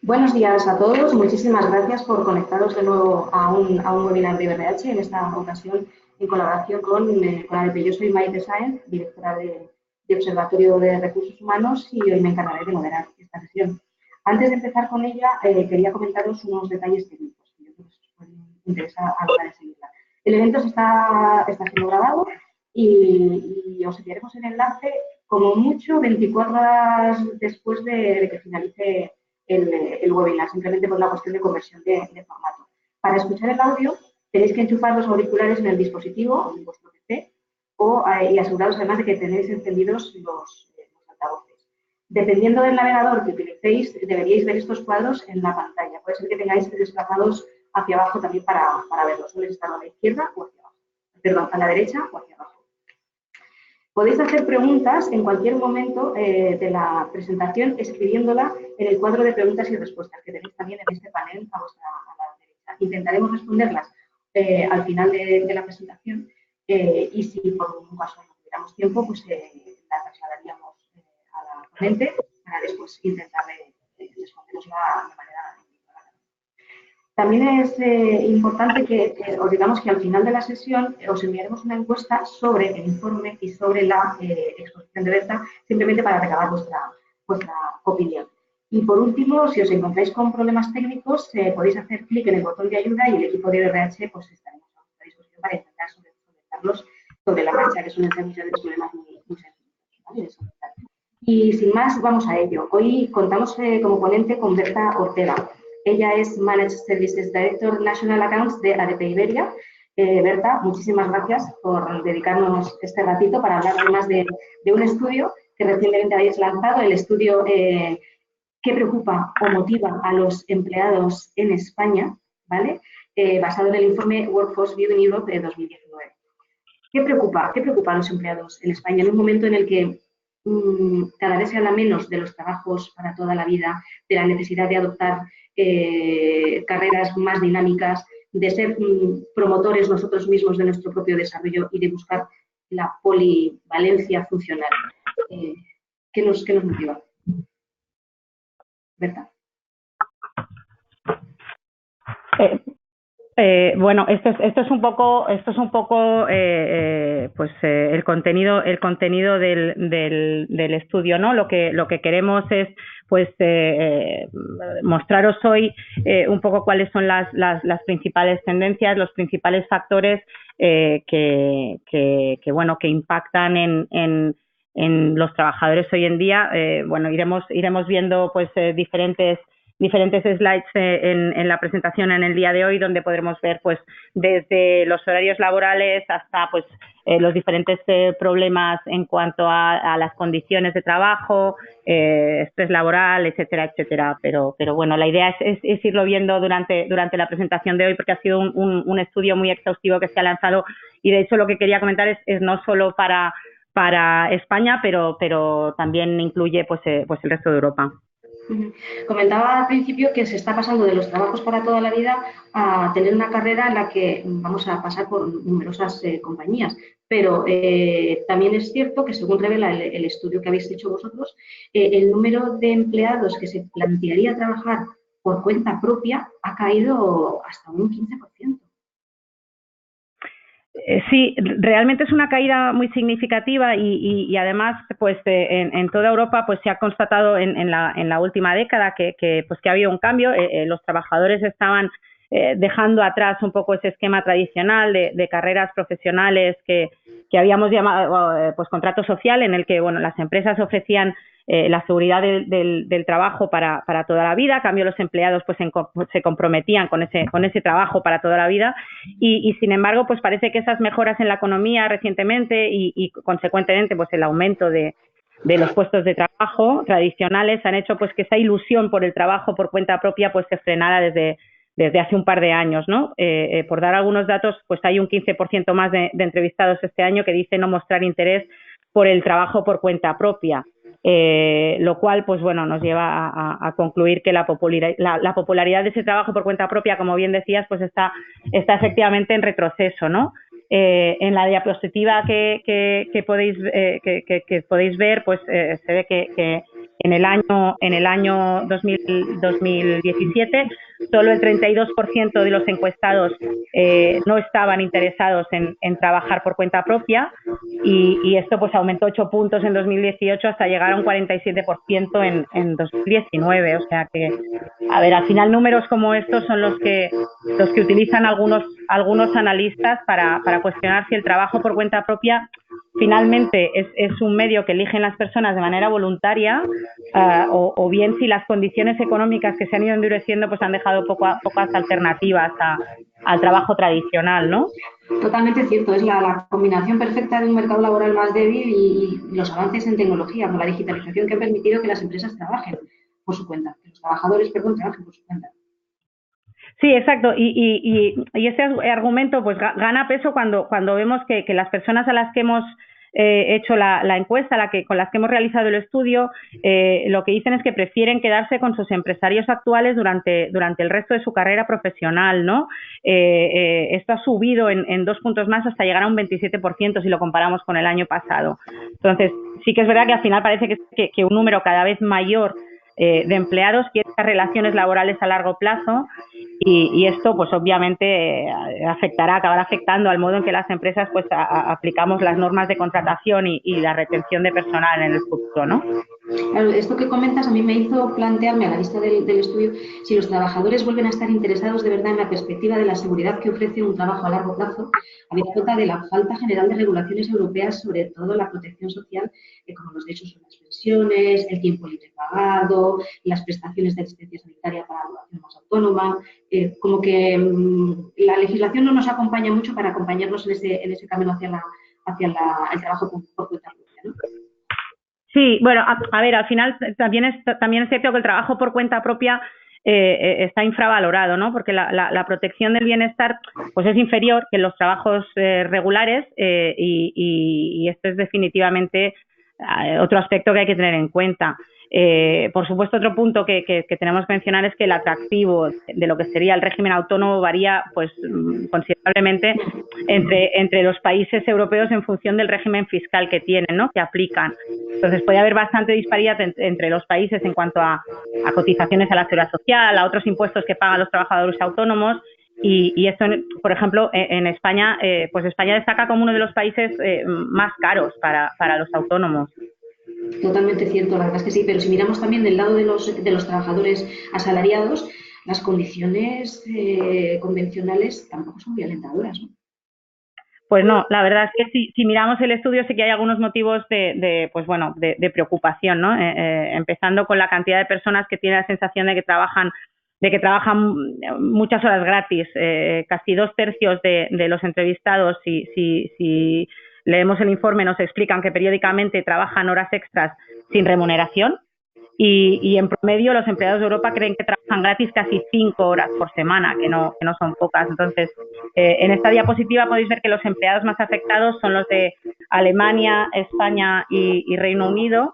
Buenos días a todos. Muchísimas gracias por conectaros de nuevo a un webinar de IBRH, en esta ocasión en colaboración con ADP. Yo soy Maite Sáenz, directora de Observatorio de Recursos Humanos, y hoy me encargaré de moderar esta sesión. Antes de empezar con ella, quería comentaros unos detalles técnicos que yo creo que os pueden interesar a la hora de seguirla. El evento está siendo grabado y os enviaremos el enlace como mucho 24 horas después de que finalice el webinar, simplemente por una cuestión de conversión de formato. Para escuchar el audio tenéis que enchufar los auriculares en el dispositivo, en vuestro PC, y aseguraros además de que tenéis encendidos los altavoces. Dependiendo del navegador que utilicéis, deberíais ver estos cuadros en la pantalla. Puede ser que tengáis desplazados hacia abajo también para verlos. Suelen estar a la izquierda o hacia abajo. Perdón, a la derecha o hacia abajo. Podéis hacer preguntas en cualquier momento de la presentación escribiéndola en el cuadro de preguntas y respuestas que tenéis también en este panel a la derecha. Intentaremos responderlas al final de la presentación y si por un caso no tuviéramos tiempo, pues la trasladaríamos a la ponente para después intentar responderosla de manera individual. También es importante que os digamos que al final de la sesión os enviaremos una encuesta sobre el informe y sobre la exposición de Berta, simplemente para recabar vuestra opinión. Y por último, si os encontráis con problemas técnicos, podéis hacer clic en el botón de ayuda y el equipo de IBRH pues estaremos a vuestra disposición para intentar solventarlos sobre la marcha, que suelen ser muchos de los problemas muy sencillos, ¿vale? Y sin más, vamos a ello. Hoy contamos como ponente con Berta Ortega. Ella es Managed Services Director National Accounts de ADP Iberia. Berta, muchísimas gracias por dedicarnos este ratito para hablar además de un estudio que recientemente habéis lanzado, el estudio que preocupa o motiva a los empleados en España, ¿vale? Basado en el informe Workforce View in Europe de 2019. ¿Qué preocupa a los empleados en España en un momento en el que cada vez se habla menos de los trabajos para toda la vida, de la necesidad de adoptar carreras más dinámicas, de ser promotores nosotros mismos de nuestro propio desarrollo y de buscar la polivalencia funcional? ¿Qué nos motiva? Berta. Bueno, esto es un poco pues el contenido del estudio, ¿no? Lo que queremos es pues mostraros hoy un poco cuáles son las principales tendencias, los principales factores que impactan en los trabajadores hoy en día. Bueno, iremos viendo pues diferentes slides en la presentación en el día de hoy, donde podremos ver pues desde los horarios laborales hasta pues los diferentes problemas en cuanto a las condiciones de trabajo, estrés laboral, etcétera, etcétera. Pero bueno, la idea es irlo viendo durante la presentación de hoy, porque ha sido un estudio muy exhaustivo que se ha lanzado, y de hecho lo que quería comentar es no solo para España, pero también incluye pues el resto de Europa. Comentaba al principio que se está pasando de los trabajos para toda la vida a tener una carrera en la que vamos a pasar por numerosas compañías, pero también es cierto que, según revela el estudio que habéis hecho vosotros, el número de empleados que se plantearía trabajar por cuenta propia ha caído hasta un 15%. Sí, realmente es una caída muy significativa y además pues en toda Europa pues se ha constatado en la última década que ha habido un cambio. Los trabajadores estaban dejando atrás un poco ese esquema tradicional de carreras profesionales que habíamos llamado pues contrato social, en el que bueno, las empresas ofrecían la seguridad del trabajo para toda la vida. A cambio, los empleados pues se comprometían con ese trabajo para toda la vida, y sin embargo pues parece que esas mejoras en la economía recientemente y consecuentemente pues el aumento de los puestos de trabajo tradicionales han hecho pues que esa ilusión por el trabajo por cuenta propia pues se frenara desde hace un par de años, ¿no? Por dar algunos datos, pues hay un 15% más de entrevistados este año que dicen no mostrar interés por el trabajo por cuenta propia. Lo cual pues bueno, nos lleva a concluir que la popularidad de ese trabajo por cuenta propia, como bien decías, pues está efectivamente en retroceso, ¿no? En la diapositiva que podéis ver, pues se ve que en el año 2017, solo el 32% de los encuestados no estaban interesados en trabajar por cuenta propia y esto pues aumentó 8 puntos en 2018 hasta llegar a un 47% en 2019. O sea que, a ver, al final números como estos son los que utilizan algunos analistas para cuestionar si el trabajo por cuenta propia finalmente es un medio que eligen las personas de manera voluntaria o bien si las condiciones económicas que se han ido endureciendo pues han dejado pocas alternativas al trabajo tradicional, ¿no? Totalmente cierto, es la combinación perfecta de un mercado laboral más débil y los avances en tecnología, con la digitalización que ha permitido que las empresas trabajen por su cuenta, que los trabajadores, trabajen por su cuenta. Sí, exacto. Y ese argumento pues gana peso cuando vemos que las personas a las que hemos hecho la encuesta, con las que hemos realizado el estudio, lo que dicen es que prefieren quedarse con sus empresarios actuales durante el resto de su carrera profesional, ¿no? Esto ha subido en 2 puntos más hasta llegar a un 27% si lo comparamos con el año pasado. Entonces, sí que es verdad que al final parece que un número cada vez mayor de empleados quiere estas relaciones laborales a largo plazo y esto pues obviamente acabará afectando al modo en que las empresas pues aplicamos las normas de contratación y la retención de personal en el futuro, ¿no? Claro, esto que comentas a mí me hizo plantearme a la vista del estudio si los trabajadores vuelven a estar interesados de verdad en la perspectiva de la seguridad que ofrece un trabajo a largo plazo, habida cuenta de la falta general de regulaciones europeas, sobre todo la protección social, como los derechos sobre las pensiones, el tiempo libre pagado, las prestaciones de asistencia sanitaria para la población más autónoma, como que la legislación no nos acompaña mucho para acompañarnos en ese camino hacia el trabajo por cuenta propia, ¿no? Sí, bueno, a ver, al final también es cierto que el trabajo por cuenta propia está infravalorado, ¿no? Porque la protección del bienestar pues es inferior que en los trabajos regulares y esto es definitivamente otro aspecto que hay que tener en cuenta. Por supuesto, otro punto que tenemos que mencionar es que el atractivo de lo que sería el régimen autónomo varía pues considerablemente entre los países europeos en función del régimen fiscal que tienen, ¿no? Que aplican. Entonces puede haber bastante disparidad entre los países en cuanto a cotizaciones a la seguridad social, a otros impuestos que pagan los trabajadores autónomos y esto, por ejemplo, en España, pues España destaca como uno de los países más caros para los autónomos. Totalmente cierto, la verdad es que sí, pero si miramos también del lado de los trabajadores asalariados, las condiciones convencionales tampoco son muy alentadoras, ¿no? Pues no, la verdad es que si miramos el estudio sí que hay algunos motivos de preocupación, ¿no? Empezando con la cantidad de personas que tienen la sensación de que trabajan muchas horas gratis. Casi 2/3 de los entrevistados, si leemos el informe, nos explican que periódicamente trabajan horas extras sin remuneración y en promedio los empleados de Europa creen que trabajan gratis casi 5 horas por semana, que no son pocas. Entonces, en esta diapositiva podéis ver que los empleados más afectados son los de Alemania, España y Reino Unido.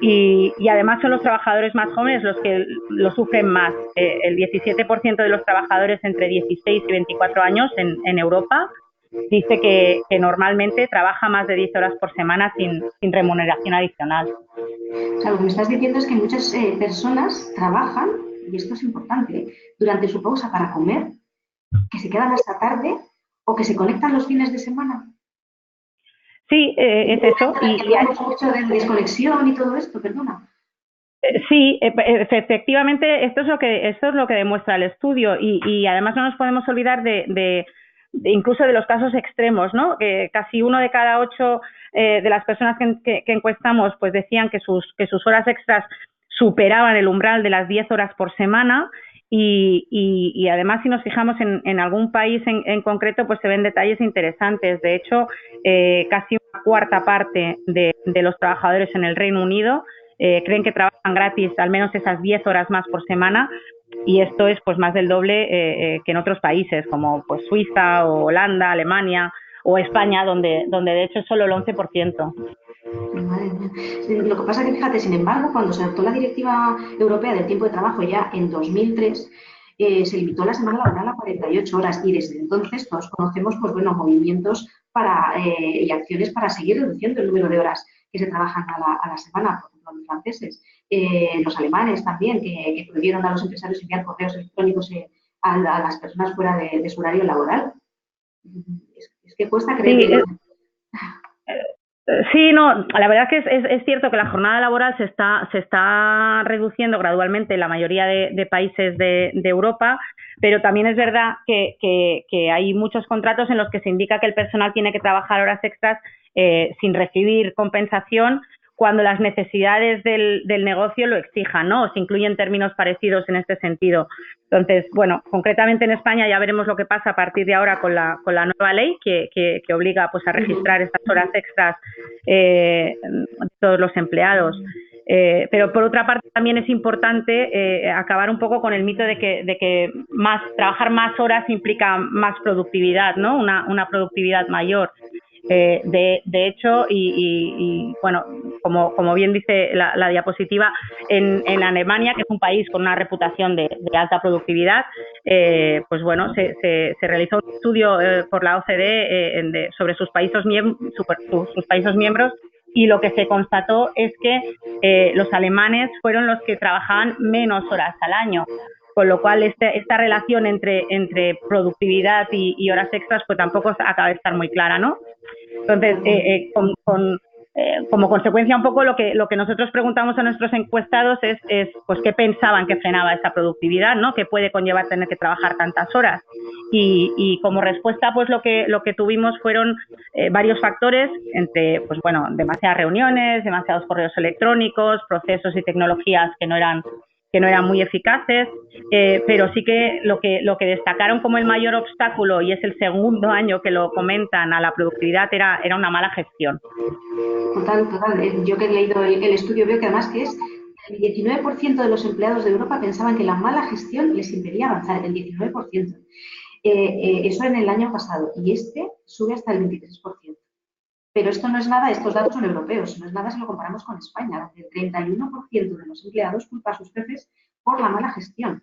Y además son los trabajadores más jóvenes los que lo sufren más. El 17% de los trabajadores entre 16 y 24 años en Europa dice que normalmente trabaja más de 10 horas por semana sin remuneración adicional. O sea, lo que me estás diciendo es que muchas personas trabajan, y esto es importante, durante su pausa para comer, que se quedan hasta tarde o que se conectan los fines de semana. Sí, es eso. Y hay mucho de desconexión y todo esto, perdona. Sí, efectivamente, esto es lo que demuestra el estudio y además no nos podemos olvidar de incluso de los casos extremos, ¿no? Que casi 1 de cada 8 de las personas que encuestamos pues decían que sus horas extras superaban el umbral de las 10 horas por semana y además si nos fijamos en algún país en concreto pues se ven detalles interesantes. De hecho, casi 1/4 parte de los trabajadores en el Reino Unido creen que trabajan gratis al menos esas 10 horas más por semana y esto es pues más del doble que en otros países como pues Suiza o Holanda, Alemania o España donde de hecho es solo el 11%. Madre mía. Lo que pasa es que, fíjate, sin embargo, cuando se adoptó la Directiva Europea del Tiempo de Trabajo ya en 2003, se limitó la semana laboral a 48 horas y desde entonces todos conocemos pues, bueno, movimientos y acciones para seguir reduciendo el número de horas que se trabajan a la semana. Por ejemplo, con los franceses, los alemanes también, que prohibieron a los empresarios enviar correos electrónicos a las personas fuera de su horario laboral. Es que cuesta creer que... Sí, no, la verdad es que es cierto que la jornada laboral se está reduciendo gradualmente en la mayoría de países de Europa, pero también es verdad que hay muchos contratos en los que se indica que el personal tiene que trabajar horas extras sin recibir compensación cuando las necesidades del negocio lo exijan, ¿no? O se incluyen términos parecidos en este sentido. Entonces, bueno, concretamente en España ya veremos lo que pasa a partir de ahora con la nueva ley que obliga pues a registrar estas horas extras de todos los empleados. Pero por otra parte también es importante acabar un poco con el mito de que trabajar más horas implica más productividad, ¿no? Una productividad mayor. De hecho, y bueno, como bien dice la diapositiva, en Alemania, que es un país con una reputación de alta productividad, pues bueno, se realizó un estudio por la OCDE sobre sus países miembros, y lo que se constató es que los alemanes fueron los que trabajaban menos horas al año. Con lo cual, esta relación entre productividad y horas extras pues tampoco acaba de estar muy clara, ¿no? Entonces, como consecuencia un poco lo que nosotros preguntamos a nuestros encuestados es pues qué pensaban que frenaba esa productividad, ¿no? ¿Qué puede conllevar tener que trabajar tantas horas? Y como respuesta, pues lo que tuvimos fueron varios factores, entre, pues bueno, demasiadas reuniones, demasiados correos electrónicos, procesos y tecnologías que no eran muy eficaces, pero sí que lo que destacaron como el mayor obstáculo, y es el segundo año que lo comentan, a la productividad era una mala gestión. Total. Yo que he leído el estudio veo que además que es el 19% de los empleados de Europa pensaban que la mala gestión les impedía avanzar, el 19%. Eso en el año pasado, y este sube hasta el 23%. Pero esto no es nada, estos datos son europeos, no es nada si lo comparamos con España, donde el 31% de los empleados culpa a sus jefes por la mala gestión.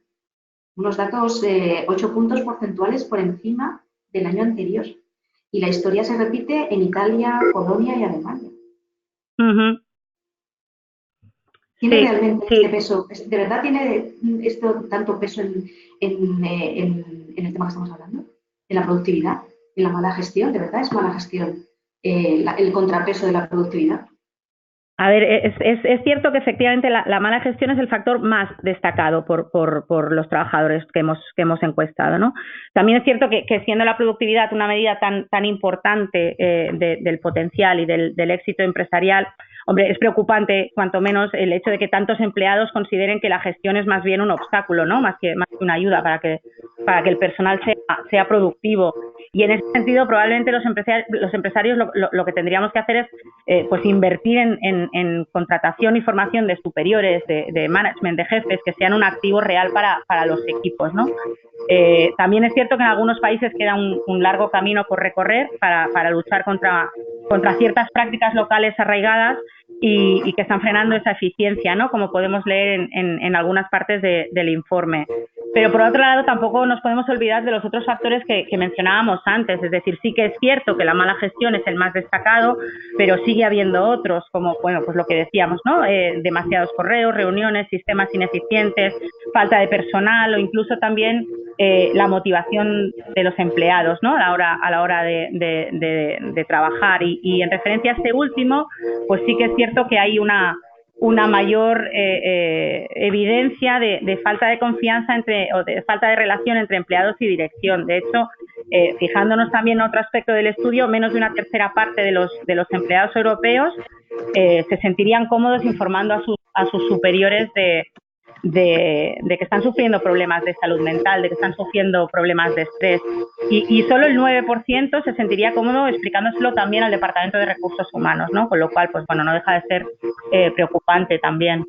Unos datos 8 puntos porcentuales por encima del año anterior. Y la historia se repite en Italia, Polonia y Alemania. ¿Tiene realmente este peso? ¿De verdad tiene esto tanto peso en el tema que estamos hablando? ¿En la productividad? ¿En la mala gestión? ¿De verdad es mala gestión el contrapeso de la productividad? A ver, es cierto que efectivamente la mala gestión es el factor más destacado por los trabajadores que hemos encuestado, ¿no? También es cierto que siendo la productividad una medida tan importante del potencial y del éxito empresarial, hombre, es preocupante, cuanto menos, el hecho de que tantos empleados consideren que la gestión es más bien un obstáculo, ¿no? Más que una ayuda para que el personal sea productivo. Y en ese sentido, probablemente los empresarios lo que tendríamos que hacer es pues invertir en contratación y formación de superiores, de management, de jefes, que sean un activo real para los equipos, ¿no? También es cierto que en algunos países queda un largo camino por recorrer para luchar contra ciertas prácticas locales arraigadas y que están frenando esa eficiencia, ¿no? Como podemos leer en algunas partes del informe. Pero por otro lado, tampoco nos podemos olvidar de los otros factores que mencionábamos antes. Es decir, sí que es cierto que la mala gestión es el más destacado, pero sigue habiendo otros, como, bueno, pues lo que decíamos, ¿no? Demasiados correos, reuniones, sistemas ineficientes, falta de personal o incluso también la motivación de los empleados, ¿no? A la hora de trabajar. Y en referencia a este último, pues sí que es cierto que hay una mayor evidencia de falta de confianza o de falta de relación entre empleados y dirección. De hecho, fijándonos también en otro aspecto del estudio, menos de una tercera parte de los empleados europeos se sentirían cómodos informando a sus superiores de que están sufriendo problemas de salud mental, de que están sufriendo problemas de estrés. Y solo el 9% se sentiría cómodo explicándoselo también al Departamento de Recursos Humanos, ¿no? Con lo cual, pues bueno, no deja de ser preocupante también.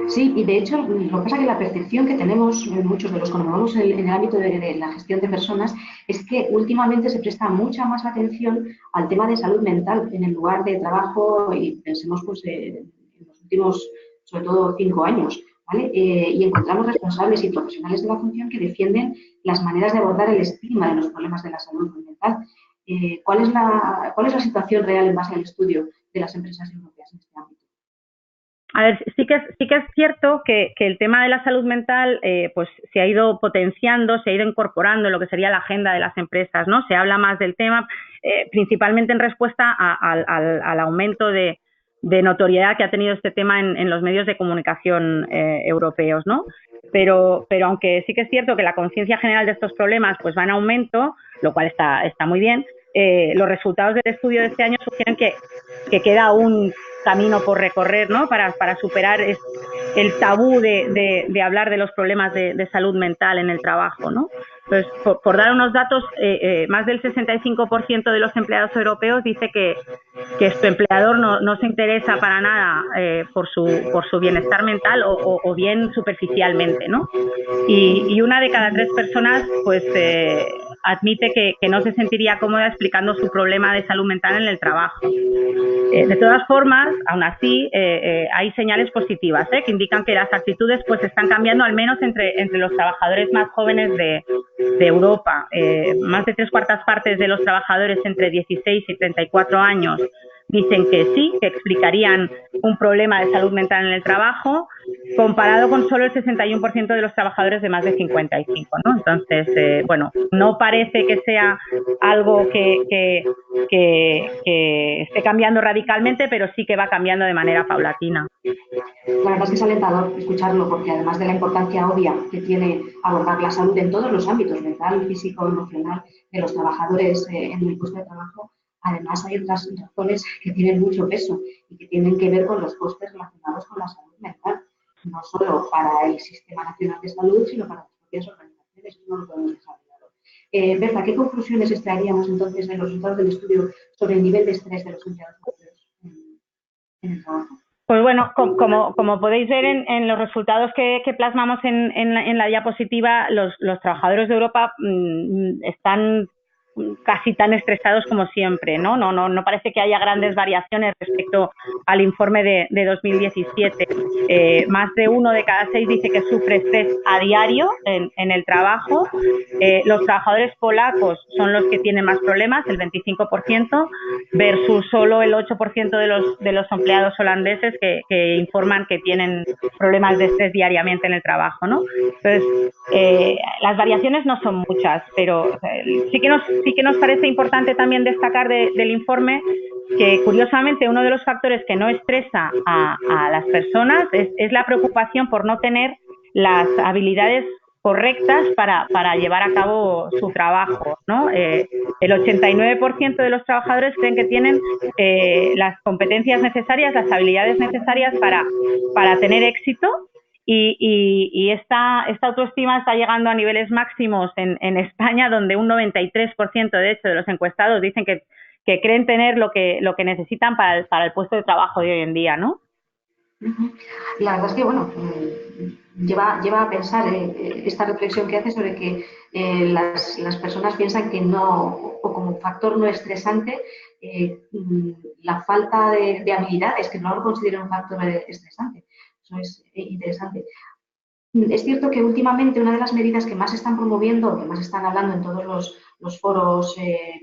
Sí, y de hecho, lo que pasa es que la percepción que tenemos muchos de los que nos movemos en el ámbito de la gestión de personas es que últimamente se presta mucha más atención al tema de salud mental en el lugar de trabajo, y pensemos pues en los últimos, sobre todo, 5 años. ¿Vale? Y encontramos responsables y profesionales de la función que defienden las maneras de abordar el estigma de los problemas de la salud mental. ¿Cuál es la situación real en base al estudio de las empresas europeas en este ámbito? A ver, sí que es cierto que el tema de la salud mental pues se ha ido potenciando, se ha ido incorporando en lo que sería la agenda de las empresas, ¿no? Se habla más del tema, principalmente en respuesta al aumento de notoriedad que ha tenido este tema en los medios de comunicación europeos, ¿no? Pero aunque sí que es cierto que la conciencia general de estos problemas pues va en aumento, lo cual está muy bien, los resultados del estudio de este año sugieren que queda aún camino por recorrer, ¿no? Para superar el tabú de hablar de los problemas de salud mental en el trabajo, ¿no? Entonces, por dar unos datos, más del 65% de los empleados europeos dice que su empleador no se interesa para nada por su bienestar mental o bien superficialmente, ¿no? Y una de cada 3 personas pues admite que no se sentiría cómoda explicando su problema de salud mental en el trabajo. De todas formas, aún así, hay señales positivas que indican que las actitudes pues están cambiando, al menos entre los trabajadores más jóvenes de Europa. Más de 3/4 partes de los trabajadores entre 16 y 34 años dicen que sí, que explicarían un problema de salud mental en el trabajo, comparado con solo el 61% de los trabajadores de más de 55, ¿no? Entonces, bueno, no parece que sea algo que esté cambiando radicalmente, pero sí que va cambiando de manera paulatina. La verdad es que es alentador escucharlo, porque además de la importancia obvia que tiene abordar la salud en todos los ámbitos, mental, físico, emocional, de los trabajadores en el puesto de trabajo, además hay otras razones que tienen mucho peso y que tienen que ver con los costes relacionados con la salud mental, no solo para el Sistema Nacional de Salud, sino para las propias organizaciones. Eso no lo podemos dejar de lado. Berta, ¿qué conclusiones extraeríamos entonces de los resultados del estudio sobre el nivel de estrés de los empleados en el trabajo? Pues bueno, como podéis ver en los resultados que plasmamos en la diapositiva, los trabajadores de Europa están casi tan estresados como siempre, ¿no? No parece que haya grandes variaciones respecto al informe de 2017. Más de 1 de cada 6 dice que sufre estrés a diario en el trabajo. Los trabajadores polacos son los que tienen más problemas, el 25%, versus solo el 8% de los empleados holandeses que informan que tienen problemas de estrés diariamente en el trabajo, ¿no? Entonces, las variaciones no son muchas, pero sí que nos parece importante también destacar del informe que, curiosamente, uno de los factores que no estresa a las personas es la preocupación por no tener las habilidades correctas para llevar a cabo su trabajo, ¿no? El 89% de los trabajadores creen que tienen las competencias necesarias, las habilidades necesarias para tener éxito. Y esta autoestima está llegando a niveles máximos en España, donde un 93% de hecho de los encuestados dicen que creen tener lo que necesitan para el puesto de trabajo de hoy en día, ¿no? La verdad es que, bueno, lleva a pensar esta reflexión que hace sobre que las personas piensan que no, o como factor no estresante, la falta de habilidades, que no lo consideran un factor estresante. Eso es interesante. Es cierto que últimamente una de las medidas que más están promoviendo, que más están hablando en todos los foros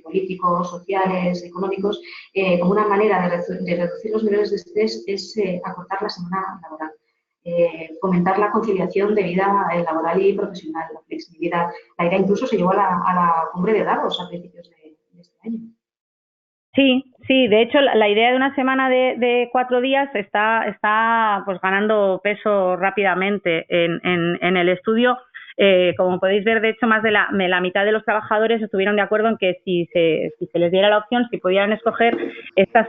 políticos, sociales, económicos, como una manera de reducir los niveles de estrés es acortar la semana laboral, fomentar la conciliación de vida laboral y profesional, la flexibilidad. La idea incluso se llevó a la cumbre de Davos a principios de este año. Sí, de hecho la idea de una semana de 4 días está pues ganando peso rápidamente en el estudio. Como podéis ver, de hecho, más de la mitad de los trabajadores estuvieron de acuerdo en que si se les diera la opción, si pudieran escoger, este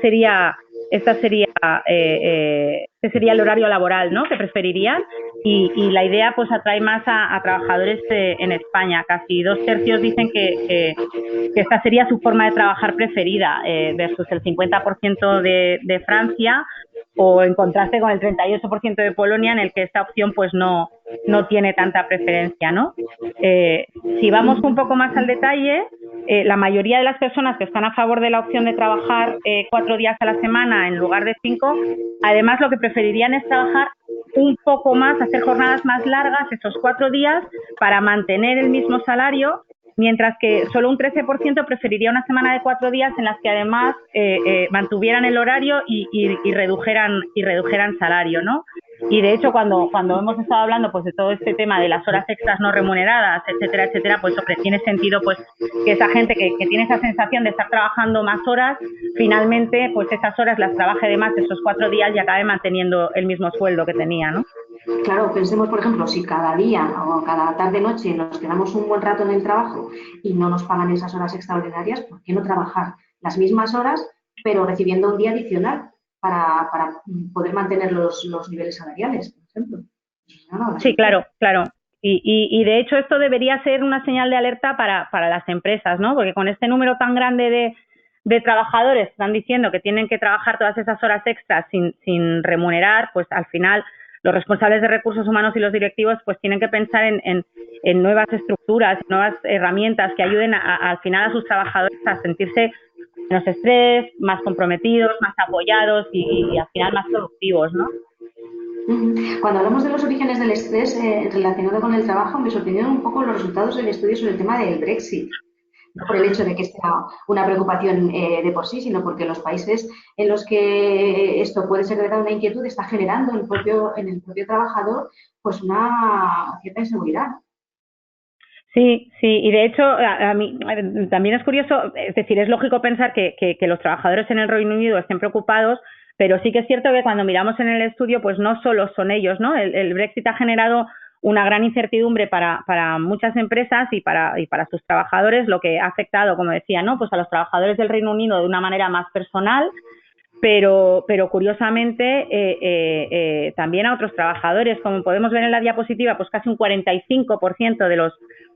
sería el horario laboral, ¿no?, que preferirían, y la idea pues atrae más a trabajadores en España. Casi 2/3 dicen que esta sería su forma de trabajar preferida, versus el 50% de Francia, o en contraste con el 38% de Polonia, en el que esta opción pues no tiene tanta preferencia, ¿no? Si vamos un poco más al detalle, la mayoría de las personas que están a favor de la opción de trabajar 4 días a la semana en lugar de 5, además lo que preferirían es trabajar un poco más, hacer jornadas más largas esos 4 días para mantener el mismo salario, mientras que solo un 13% preferiría una semana de 4 días en las que además mantuvieran el horario y redujeran salario, ¿no? Y de hecho, cuando hemos estado hablando pues de todo este tema de las horas extras no remuneradas, etcétera, pues hombre, tiene sentido pues que esa gente que tiene esa sensación de estar trabajando más horas, finalmente pues esas horas las trabaje de más esos 4 días y acabe manteniendo el mismo sueldo que tenía, ¿no? Claro, pensemos, por ejemplo, si cada día o cada tarde-noche nos quedamos un buen rato en el trabajo y no nos pagan esas horas extraordinarias, ¿por qué no trabajar las mismas horas, pero recibiendo un día adicional para poder mantener los niveles salariales, por ejemplo? Sí, claro. Y de hecho esto debería ser una señal de alerta para las empresas, ¿no? Porque con este número tan grande de trabajadores están diciendo que tienen que trabajar todas esas horas extras sin remunerar, pues al final los responsables de recursos humanos y los directivos pues tienen que pensar en nuevas estructuras, nuevas herramientas que ayuden al final a sus trabajadores a sentirse menos estrés, más comprometidos, más apoyados y al final más productivos, ¿no? Cuando hablamos de los orígenes del estrés relacionado con el trabajo, me sorprendieron un poco los resultados del estudio sobre el tema del Brexit. No por el hecho de que sea una preocupación de por sí, sino porque los países en los que esto puede ser de verdad una inquietud está generando en el propio trabajador pues una cierta inseguridad. Sí, y de hecho a mí también es curioso, es decir, es lógico pensar que los trabajadores en el Reino Unido estén preocupados, pero sí que es cierto que cuando miramos en el estudio, pues no solo son ellos, ¿no? El Brexit ha generado una gran incertidumbre para muchas empresas y para sus trabajadores, lo que ha afectado, como decía, ¿no? Pues a los trabajadores del Reino Unido de una manera más personal, pero curiosamente también a otros trabajadores. Como podemos ver en la diapositiva, pues casi un 45%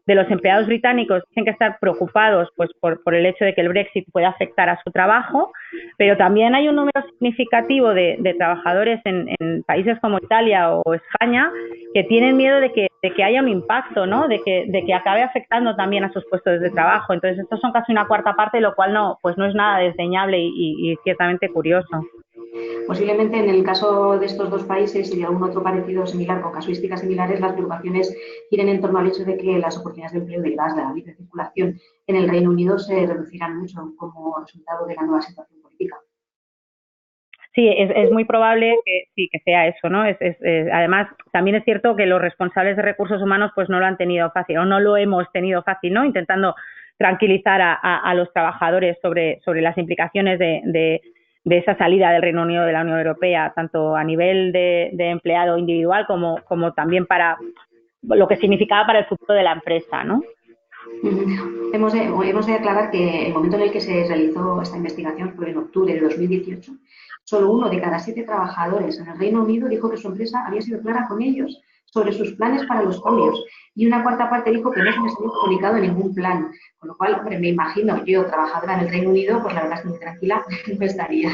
de los empleados británicos dicen que están preocupados pues por el hecho de que el Brexit pueda afectar a su trabajo, pero también hay un número significativo de trabajadores en países como Italia o España que tienen miedo de que haya un impacto, ¿no? De que acabe afectando también a sus puestos de trabajo. Entonces, estos son casi una cuarta parte, lo cual no es nada desdeñable y ciertamente curioso. Posiblemente en el caso de estos dos países y de algún otro parecido similar, con casuísticas similares, las preocupaciones giren en torno al hecho de que las oportunidades de empleo de la libre circulación en el Reino Unido se reducirán mucho como resultado de la nueva situación política. Sí, es muy probable que sea eso, ¿no? Además, también es cierto que los responsables de recursos humanos pues no lo han tenido fácil o no lo hemos tenido fácil, ¿no? Intentando tranquilizar a los trabajadores sobre las implicaciones de esa salida del Reino Unido de la Unión Europea, tanto a nivel de empleado individual como también para lo que significaba para el futuro de la empresa, ¿no? Hemos de aclarar que el momento en el que se realizó esta investigación fue en octubre de 2018. Solo 1 de cada 7 trabajadores en el Reino Unido dijo que su empresa había sido clara con ellos sobre sus planes para los cambios y una cuarta parte dijo que no se les había comunicado ningún plan. Con lo cual, hombre, me imagino, yo trabajadora en el Reino Unido, pues la verdad es que muy tranquila no estaría.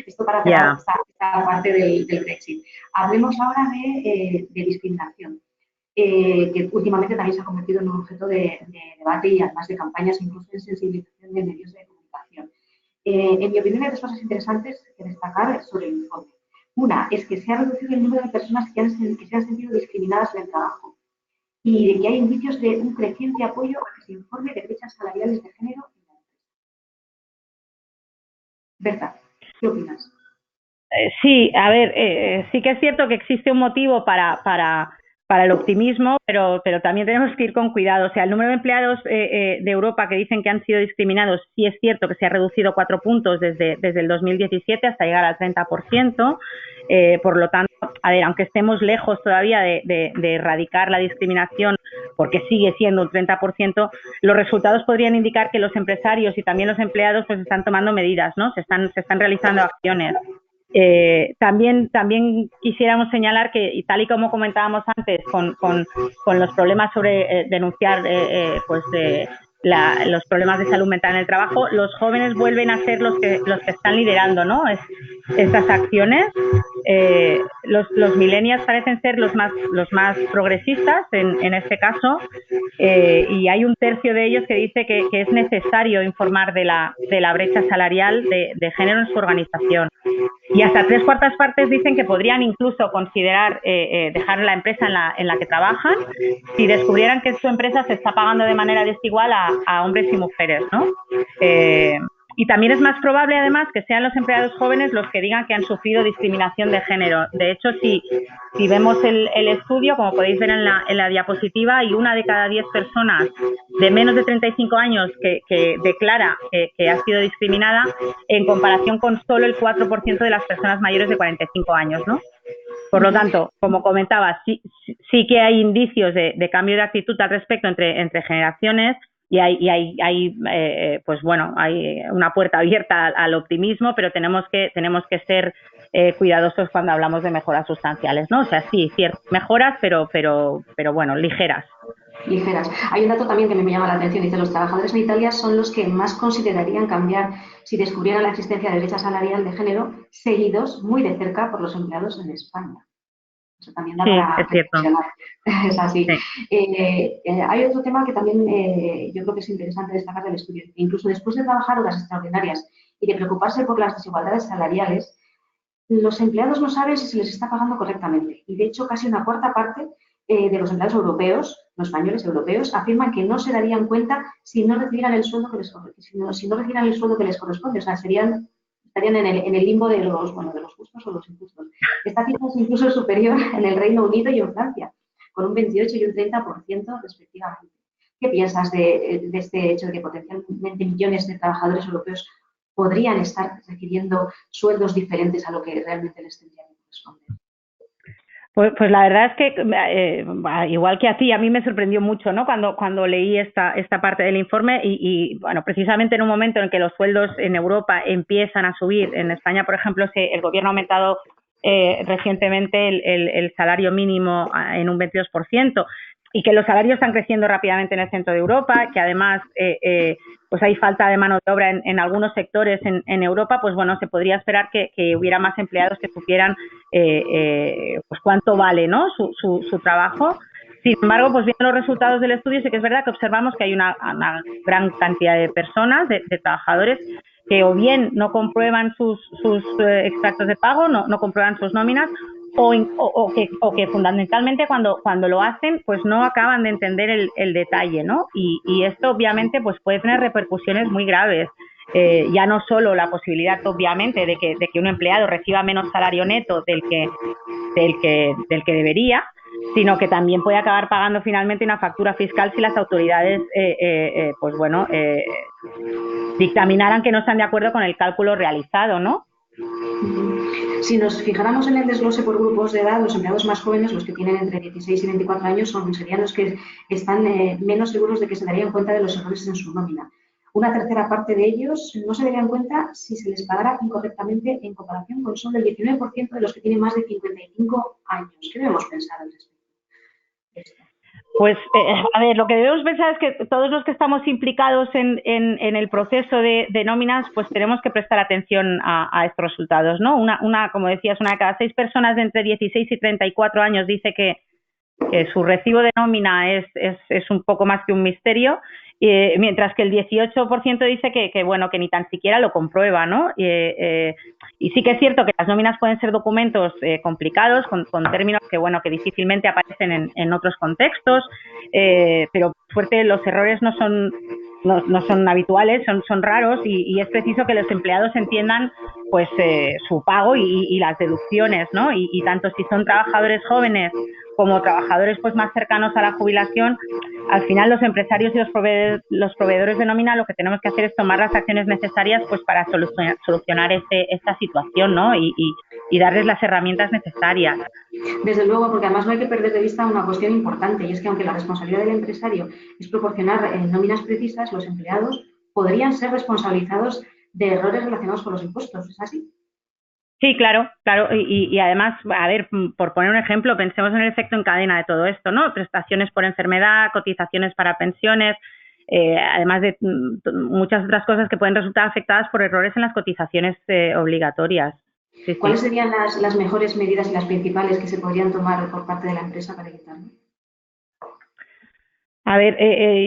Esto para cerrar esta parte del Brexit. Hablemos ahora de discriminación. Que últimamente también se ha convertido en un objeto de debate y además de campañas incluso de sensibilización de medios de comunicación. En mi opinión hay dos cosas interesantes que destacar sobre el informe. Una es que se ha reducido el número de personas que se han sentido discriminadas en el trabajo y de que hay indicios de un creciente apoyo a que se informe de brechas salariales de género en la empresa. Berta, ¿qué opinas? Sí, a ver, sí que es cierto que existe un motivo para el optimismo, pero también tenemos que ir con cuidado. O sea, el número de empleados de Europa que dicen que han sido discriminados, sí es cierto que se ha reducido 4 puntos desde el 2017 hasta llegar al 30%. Por lo tanto, a ver, aunque estemos lejos todavía de erradicar la discriminación, porque sigue siendo un 30%, los resultados podrían indicar que los empresarios y también los empleados pues están tomando medidas, ¿no? Se están realizando acciones. También quisiéramos señalar que, y tal y como comentábamos antes, con los problemas sobre denunciar los problemas de salud mental en el trabajo, los jóvenes vuelven a ser los que están liderando, ¿no? Estas acciones. Los millennials parecen ser los más progresistas en este caso, y hay un tercio de ellos que dice que es necesario informar de la brecha salarial de género en su organización. Y hasta 3/4 dicen que podrían incluso considerar dejar la empresa en la que trabajan si descubrieran que su empresa se está pagando de manera desigual a hombres y mujeres, ¿no? Y también es más probable, además, que sean los empleados jóvenes los que digan que han sufrido discriminación de género. De hecho, si vemos el estudio, como podéis ver en la diapositiva, hay 1 de cada 10 personas de menos de 35 años que declara que ha sido discriminada, en comparación con solo el 4% de las personas mayores de 45 años, ¿no? Por lo tanto, como comentaba, sí que hay indicios de cambio de actitud al respecto entre generaciones. Y hay pues bueno, hay una puerta abierta al optimismo, pero tenemos que ser cuidadosos cuando hablamos de mejoras sustanciales, ¿no? O sea, sí, ciertas mejoras, pero bueno, ligeras. Ligeras. Hay un dato también que me llama la atención. Dice, los trabajadores en Italia son los que más considerarían cambiar si descubrieran la existencia de brecha salarial de género, seguidos muy de cerca por los empleados en España. Eso también da para es cierto. Es así. Sí. Hay otro tema que también yo creo que es interesante destacar del estudio. Incluso después de trabajar horas extraordinarias y de preocuparse por las desigualdades salariales, los empleados no saben si se les está pagando correctamente. Y de hecho, casi 1/4 de los empleados europeos, los españoles europeos, afirman que no se darían cuenta si no recibieran el sueldo que les corresponde. O sea, estarían en el limbo de los justos o los injustos. Esta cifra es incluso superior en el Reino Unido y en Francia, con un 28 y un 30% respectivamente. ¿Qué piensas de este hecho de que potencialmente millones de trabajadores europeos podrían estar recibiendo sueldos diferentes a lo que realmente les tendría que corresponder? Pues la verdad es que, igual que a mí me sorprendió mucho, ¿no? Cuando leí esta parte del informe y, bueno, precisamente en un momento en que los sueldos en Europa empiezan a subir. En España, por ejemplo, el gobierno ha aumentado recientemente el salario mínimo en un 22%, y que los salarios están creciendo rápidamente en el centro de Europa, que además pues hay falta de mano de obra en algunos sectores en Europa. Pues bueno, se podría esperar que hubiera más empleados que supieran pues cuánto vale, ¿no?, su trabajo. Sin embargo, pues viendo los resultados del estudio, sí que es verdad que observamos que hay una gran cantidad de personas, de trabajadores, que o bien no comprueban sus extractos de pago, no comprueban sus nóminas, o que fundamentalmente cuando lo hacen, pues no acaban de entender el detalle, ¿no? Y esto obviamente pues puede tener repercusiones muy graves. Ya no solo la posibilidad, obviamente, de que un empleado reciba menos salario neto del que debería, sino que también puede acabar pagando finalmente una factura fiscal si las autoridades pues bueno, dictaminaran que no están de acuerdo con el cálculo realizado, ¿no? Si nos fijáramos en el desglose por grupos de edad, los empleados más jóvenes, los que tienen entre 16 y 24 años, serían los que están menos seguros de que se darían cuenta de los errores en su nómina. Una tercera parte de ellos no se darían cuenta si se les pagara incorrectamente, en comparación con solo el 19% de los que tienen más de 55 años. ¿Qué debemos pensar al respecto? Pues, a ver, lo que debemos pensar es que todos los que estamos implicados en el proceso de nóminas, pues tenemos que prestar atención a estos resultados, ¿no? Como decías, 1 de cada 6 personas de entre 16 y 34 años dice que su recibo de nómina es un poco más que un misterio, mientras que el 18% dice que bueno, que ni tan siquiera lo comprueba, ¿no? Y sí que es cierto que las nóminas pueden ser documentos complicados, con términos que difícilmente aparecen en otros contextos, pero por suerte los errores no son habituales, son raros, y es preciso que los empleados entiendan pues su pago y las deducciones, ¿no? Y tanto si son trabajadores jóvenes como trabajadores pues más cercanos a la jubilación, al final los empresarios y los proveedores de nómina lo que tenemos que hacer es tomar las acciones necesarias pues para solucionar esta situación, ¿no? Y darles las herramientas necesarias. Desde luego, porque además no hay que perder de vista una cuestión importante, y es que aunque la responsabilidad del empresario es proporcionar nóminas precisas, los empleados podrían ser responsabilizados de errores relacionados con los impuestos. ¿Es así? Sí, claro. Y además, a ver, por poner un ejemplo, pensemos en el efecto en cadena de todo esto, ¿no? Prestaciones por enfermedad, cotizaciones para pensiones, además de muchas otras cosas que pueden resultar afectadas por errores en las cotizaciones obligatorias. Sí. ¿Cuáles serían las mejores medidas y las principales que se podrían tomar por parte de la empresa para evitarlo? A ver,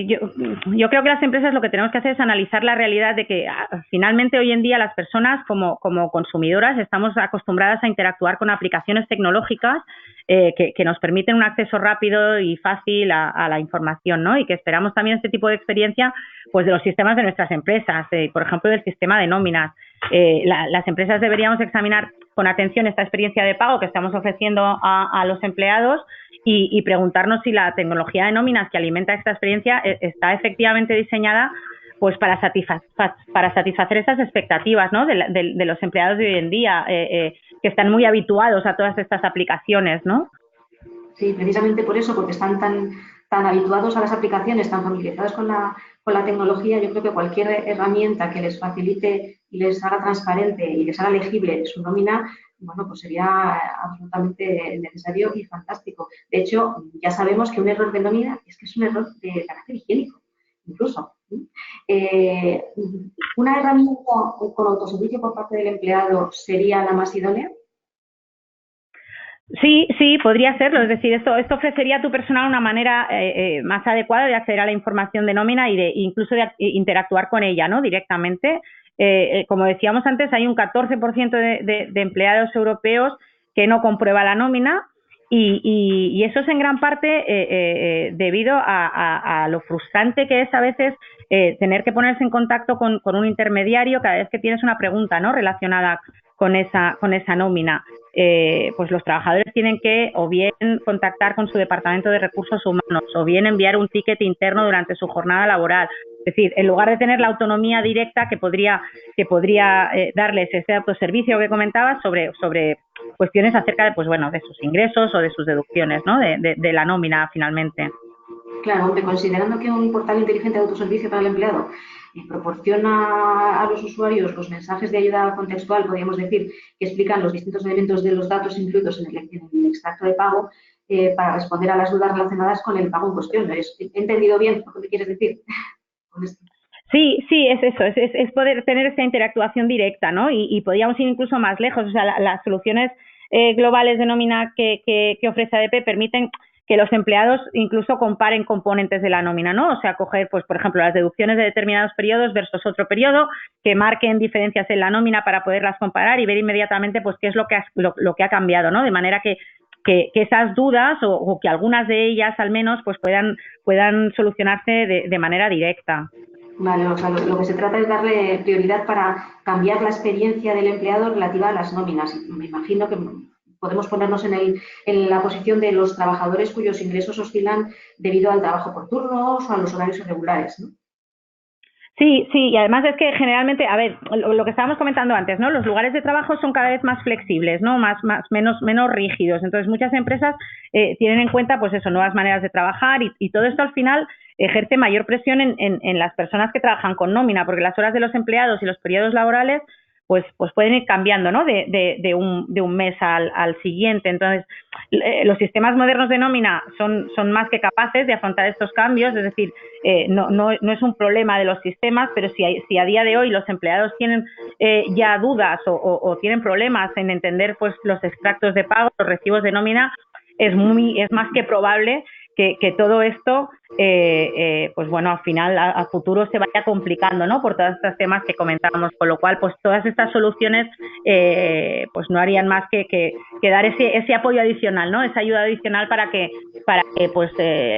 yo creo que las empresas lo que tenemos que hacer es analizar la realidad de que finalmente hoy en día las personas como consumidoras estamos acostumbradas a interactuar con aplicaciones tecnológicas que nos permiten un acceso rápido y fácil a la información, ¿no? Y que esperamos también este tipo de experiencia pues de los sistemas de nuestras empresas, por ejemplo, del sistema de nóminas. Las empresas deberíamos examinar con atención esta experiencia de pago que estamos ofreciendo a los empleados y preguntarnos si la tecnología de nóminas que alimenta esta experiencia está efectivamente diseñada pues para satisfacer esas expectativas, ¿no? de los empleados de hoy en día, que están muy habituados a todas estas aplicaciones, ¿no? Sí, precisamente por eso, porque están tan habituados a las aplicaciones, tan familiarizados con la tecnología, yo creo que cualquier herramienta que les facilite y les haga transparente y les haga legible su nómina, bueno, pues sería absolutamente necesario y fantástico. De hecho, ya sabemos que un error de nómina es que es un error de carácter higiénico, incluso. ¿Una herramienta con autoservicio por parte del empleado sería la más idónea? Sí, podría serlo. Es decir, esto ofrecería a tu personal una manera más adecuada de acceder a la información de nómina y incluso de interactuar con ella, ¿no? Directamente. Como decíamos antes, hay un 14% de empleados europeos que no comprueba la nómina y eso es en gran parte debido a lo frustrante que es a veces tener que ponerse en contacto con un intermediario cada vez que tienes una pregunta, ¿no? Relacionada con esa nómina. Pues los trabajadores tienen que o bien contactar con su departamento de recursos humanos o bien enviar un ticket interno durante su jornada laboral. Es decir, en lugar de tener la autonomía directa que podría darles ese autoservicio que comentabas sobre cuestiones acerca de, pues bueno, de sus ingresos o de sus deducciones, ¿no? De la nómina finalmente. Claro, hombre, considerando que un portal inteligente de autoservicio para el empleado proporciona a los usuarios los mensajes de ayuda contextual, podríamos decir, que explican los distintos elementos de los datos incluidos en el extracto de pago para responder a las dudas relacionadas con el pago en cuestión. ¿He entendido bien lo que me quieres decir con esto? Sí, es eso, es poder tener esta interactuación directa, ¿no? Y podríamos ir incluso más lejos. O sea, las soluciones globales de nómina que ofrece ADP permiten que los empleados incluso comparen componentes de la nómina, ¿no? O sea, coger, pues, por ejemplo, las deducciones de determinados periodos versus otro periodo, que marquen diferencias en la nómina para poderlas comparar y ver inmediatamente, pues, qué es lo que ha cambiado, ¿no? De manera que esas dudas o que algunas de ellas, al menos, pues, puedan solucionarse de manera directa. Vale, o sea, lo que se trata es darle prioridad para cambiar la experiencia del empleado relativa a las nóminas. Me imagino que podemos ponernos en la posición de los trabajadores cuyos ingresos oscilan debido al trabajo por turnos o a los horarios irregulares, ¿no? Sí, y además es que generalmente, a ver, lo que estábamos comentando antes, ¿no? Los lugares de trabajo son cada vez más flexibles, ¿no? Menos rígidos. Entonces, muchas empresas tienen en cuenta, pues eso, nuevas maneras de trabajar y todo esto al final ejerce mayor presión en las personas que trabajan con nómina, porque las horas de los empleados y los periodos laborales pues pueden ir cambiando, ¿no? De un mes al siguiente. Entonces, los sistemas modernos de nómina son más que capaces de afrontar estos cambios, es decir, no es un problema de los sistemas, pero si a día de hoy los empleados tienen ya dudas o tienen problemas en entender pues los extractos de pago, los recibos de nómina, es más que probable que todo esto, pues bueno, al final, a futuro se vaya complicando, ¿no? Por todos estos temas que comentábamos, con lo cual, pues todas estas soluciones, pues no harían más que dar ese apoyo adicional, ¿no? Esa ayuda adicional para que pues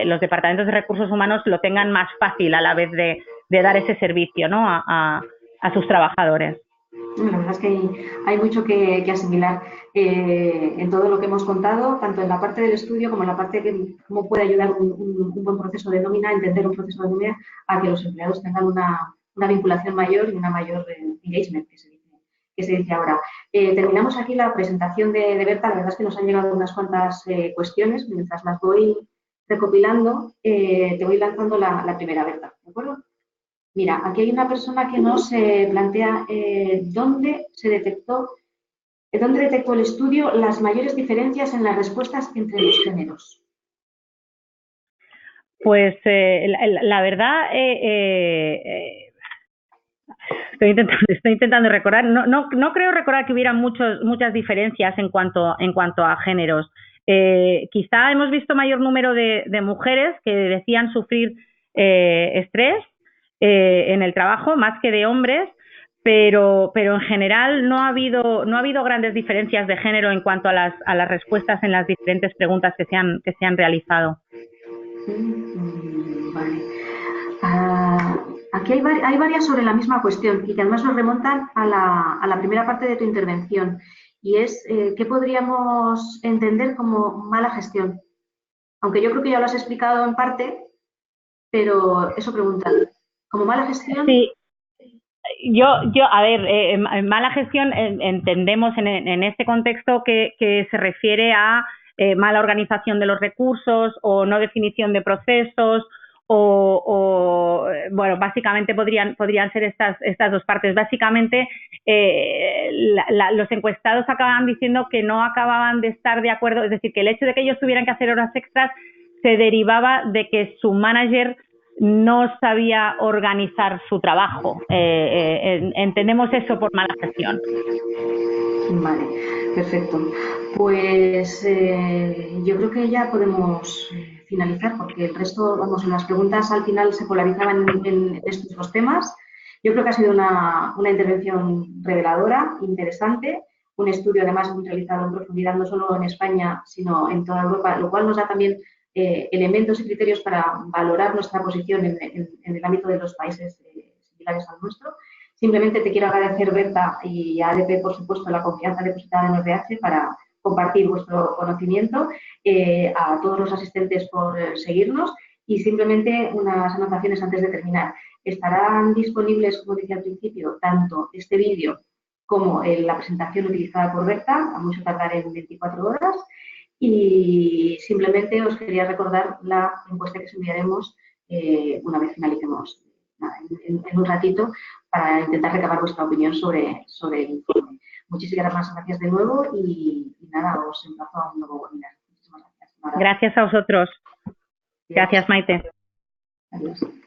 los departamentos de recursos humanos lo tengan más fácil a la vez de dar ese servicio, ¿no? A sus trabajadores. La verdad es que hay mucho que asimilar en todo lo que hemos contado, tanto en la parte del estudio como en la parte de cómo puede ayudar un buen proceso de nómina, entender un proceso de nómina, a que los empleados tengan una vinculación mayor y una mayor engagement, que se dice ahora. Terminamos aquí la presentación de Berta. La verdad es que nos han llegado unas cuantas cuestiones. Mientras las voy recopilando, te voy lanzando la primera, Berta, ¿de acuerdo? Mira, aquí hay una persona que nos plantea dónde detectó el estudio las mayores diferencias en las respuestas entre los géneros. Pues la verdad, estoy intentando recordar. No creo recordar que hubiera muchas diferencias en cuanto a géneros. Quizá hemos visto mayor número de mujeres que decían sufrir estrés en el trabajo más que de hombres, pero en general no ha habido grandes diferencias de género en cuanto a las respuestas en las diferentes preguntas que se han realizado. Vale. Aquí hay varias sobre la misma cuestión y que además nos remontan a la primera parte de tu intervención, y es ¿qué podríamos entender como mala gestión? Aunque yo creo que ya lo has explicado en parte, pero eso preguntan. ¿Como mala gestión? Sí. A ver, mala gestión entendemos en este contexto que se refiere a mala organización de los recursos o no definición de procesos bueno, básicamente podrían ser estas dos partes. Básicamente, los encuestados acababan diciendo que no acababan de estar de acuerdo, es decir, que el hecho de que ellos tuvieran que hacer horas extras se derivaba de que su manager no sabía organizar su trabajo. Entendemos eso por mala gestión. Vale, perfecto. Pues yo creo que ya podemos finalizar, porque el resto, vamos, las preguntas al final se polarizaban en estos dos temas. Yo creo que ha sido una intervención reveladora, interesante, un estudio además realizado en profundidad no solo en España, sino en toda Europa, lo cual nos da también elementos y criterios para valorar nuestra posición en el ámbito de los países similares al nuestro. Simplemente te quiero agradecer, Berta, y a ADP, por supuesto, la confianza depositada en ORH para compartir vuestro conocimiento, a todos los asistentes por seguirnos, y simplemente unas anotaciones antes de terminar. Estarán disponibles, como decía al principio, tanto este vídeo como la presentación utilizada por Berta, a mucho tardar en 24 horas, y simplemente os quería recordar la encuesta que os enviaremos una vez finalicemos en un ratito, para intentar recabar vuestra opinión sobre el informe. Muchísimas gracias de nuevo y nada, os emplazo a un nuevo webinar. Muchísimas gracias. Gracias a vosotros. Gracias, Maite. Adiós.